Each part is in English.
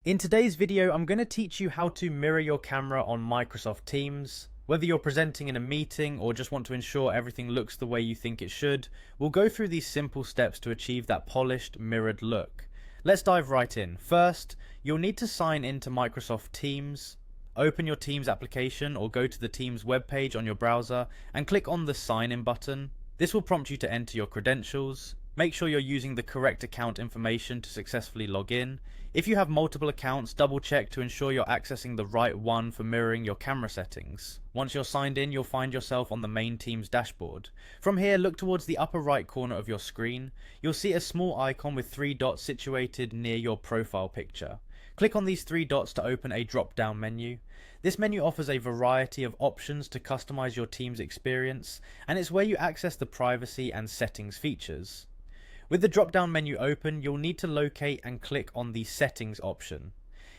In today's video, I'm going to teach you how to mirror your camera on Microsoft Teams. Whether you're presenting in a meeting or just want to ensure everything looks the way you think it should, we'll go through these simple steps to achieve that polished, mirrored look. Let's dive right in. First, you'll need to sign into Microsoft Teams. Open your Teams application or go to the Teams webpage on your browser and click on the Sign In button. This will prompt you to enter your credentials. Make sure you're using the correct account information to successfully log in. If you have multiple accounts, double check to ensure you're accessing the right one for mirroring your camera settings. Once you're signed in, you'll find yourself on the main Teams dashboard. From here, look towards the upper right corner of your screen. You'll see a small icon with 3 dots situated near your profile picture. Click on these 3 dots to open a drop-down menu. This menu offers a variety of options to customize your Teams experience, and it's where you access the privacy and settings features. With the drop-down menu open, you'll need to locate and click on the Settings option.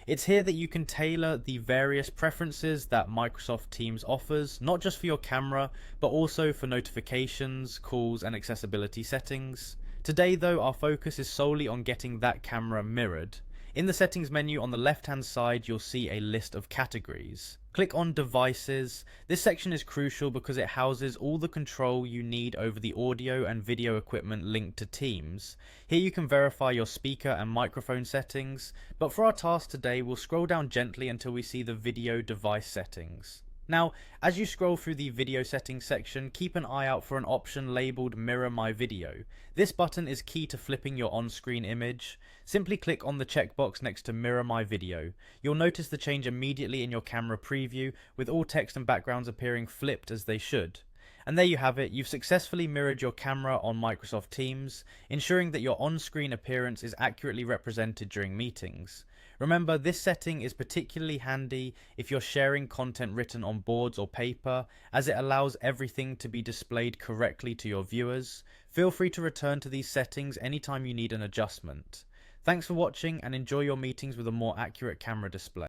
It's here that you can tailor the various preferences that Microsoft Teams offers, not just for your camera, but also for notifications, calls, and accessibility settings. Today though, our focus is solely on getting that camera mirrored. In the settings menu on the left hand side, you'll see a list of categories. Click on Devices. This section is crucial because it houses all the control you need over the audio and video equipment linked to Teams. Here you can verify your speaker and microphone settings, but for our task today, we'll scroll down gently until we see the video device settings. Now, as you scroll through the video settings section, keep an eye out for an option labeled Mirror My Video. This button is key to flipping your on-screen image. Simply click on the checkbox next to Mirror My Video. You'll notice the change immediately in your camera preview, with all text and backgrounds appearing flipped as they should. And there you have it, you've successfully mirrored your camera on Microsoft Teams, ensuring that your on-screen appearance is accurately represented during meetings. Remember, this setting is particularly handy if you're sharing content written on boards or paper, as it allows everything to be displayed correctly to your viewers. Feel free to return to these settings anytime you need an adjustment. Thanks for watching and enjoy your meetings with a more accurate camera display.